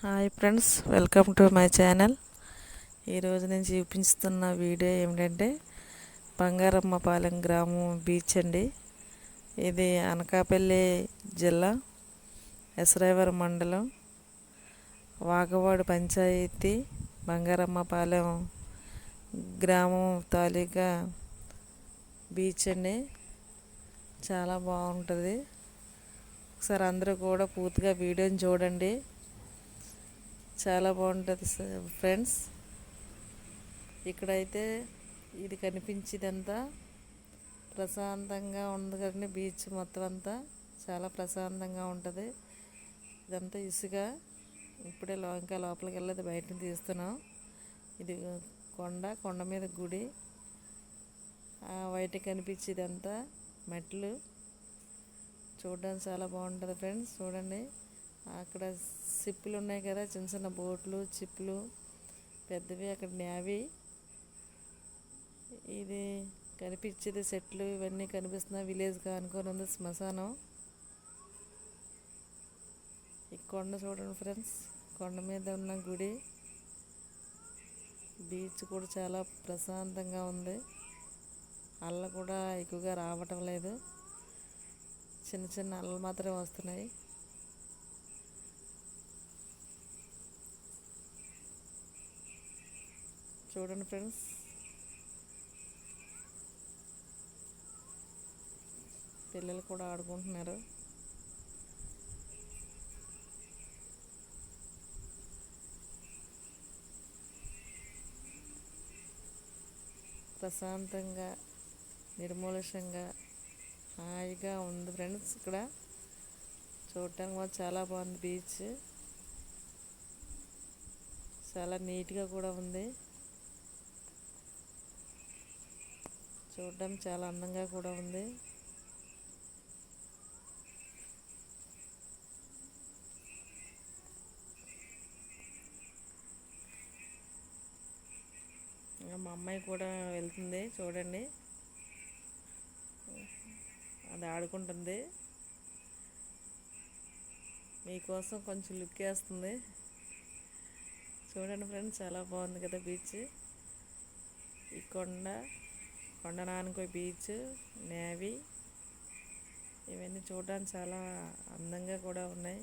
Hi friends, welcome to my channel. ఈరోజు నేను చూపిస్తున్న వీడియో ఏమిటంటే బంగారమ్మపాలెం గ్రామం బీచ్ అండి. ఇది అనకాపల్లి జిల్లా ఎసరావరం మండలం వాగవాడు పంచాయతీ బంగారమ్మపాలెం గ్రామం తాలూకా బీచ్ అండి. చాలా బాగుంటుంది. ఒకసారి అందరూ కూడా పూర్తిగా వీడియోని చూడండి. చాలా బాగుంటుంది ఫ్రెండ్స్. ఇక్కడైతే ఇది కనిపించేదంతా ప్రశాంతంగా ఉంది కదండి. బీచ్ మొత్తం అంతా చాలా ప్రశాంతంగా ఉంటుంది. ఇదంతా ఇసుక. ఇప్పుడే ఇంకా లోపలికి వెళ్ళేది, బయటని తీస్తున్నాం. ఇది కొండ మీద గుడి. బయట కనిపించేదంతా మెట్లు. చూడడానికి చాలా బాగుంటుంది ఫ్రెండ్స్. చూడండి, అక్కడ సిప్పులు ఉన్నాయి కదా, చిన్న చిన్న బోట్లు, చిప్పులు పెద్దవి. అక్కడ నేవీ. ఇది కనిపించేది చెట్లు ఇవన్నీ కనిపిస్తున్నాయి. విలేజ్గా అనుకొని ఉంది శ్మశానం. ఈ కొండ చూడండి ఫ్రెండ్స్, కొండ మీద ఉన్న గుడి. బీచ్ కూడా చాలా ప్రశాంతంగా ఉంది. అల్ల కూడా ఎక్కువగా రావటం లేదు. చిన్న చిన్న అలలు మాత్రమే వస్తున్నాయి. చూడండి ఫ్రెండ్స్, పిల్లలు కూడా ఆడుకుంటున్నారు. ప్రశాంతంగా, నిర్మూలకంగా, హాయిగా ఉంది ఫ్రెండ్స్. ఇక్కడ చూడటానికి మాత్రం చాలా బాగుంది. బీచ్ చాలా నీట్గా కూడా ఉంది. చూడడానికి చాలా అందంగా కూడా ఉంది. మా అమ్మాయి కూడా వెళ్తుంది. చూడండి, అది ఆడుకుంటుంది. మీకోసం కొంచెం లుక్ వేస్తుంది. చూడండి ఫ్రెండ్స్, చాలా బాగుంది కదా బీచ్. ఈ కొండ నానుకో బీచ్, నేవీ ఇవన్నీ చూడడానికి చాలా అందంగా కూడా ఉన్నాయి.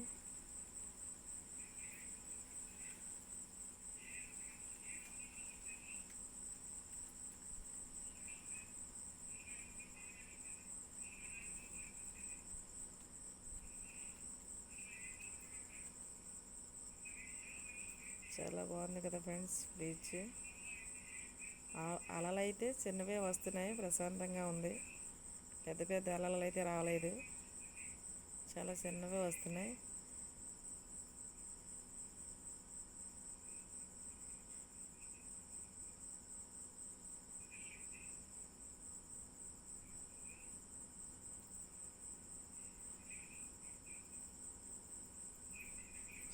చాలా బాగుంది కదా ఫ్రెండ్స్ బీచ్. అలలు అయితే చిన్నవే వస్తున్నాయి. ప్రశాంతంగా ఉంది. పెద్ద పెద్ద అలలు అయితే రాలేదు. చాలా చిన్నవే వస్తున్నాయి.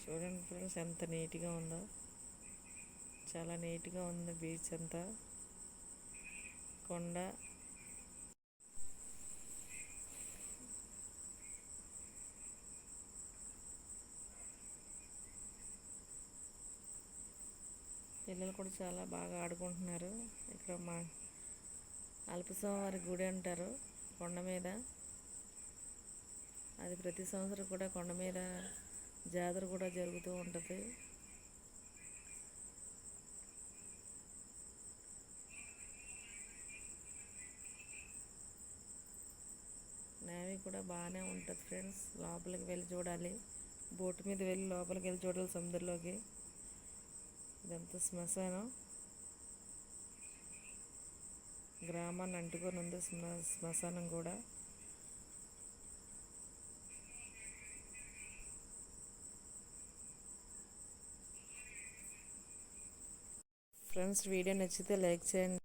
చూడండి ఫ్రెండ్స్, ఎంత నీట్గా ఉందో. చాలా నీట్గా ఉంది బీచ్ అంతా. కొండ పిల్లలు కూడా చాలా బాగా ఆడుకుంటున్నారు. ఇక్కడ మా అల్పస్వామి గుడి అంటారు కొండ మీద. అది ప్రతి సంవత్సరం కూడా కొండ మీద జాతర కూడా జరుగుతూ ఉంటుంది. నేవీ కూడా బాగానే ఉంటుంది ఫ్రెండ్స్. లోపలికి వెళ్ళి చూడాలి. బోటు మీద వెళ్ళి లోపలికి వెళ్ళి చూడాలి సముద్రంలోకి. ఇదంతా శ్మశానం. గ్రామాన్ని అంటుకొని ఉంది శ్మశానం కూడా. ఫ్రెండ్స్, వీడియో నచ్చితే లైక్ చేయండి.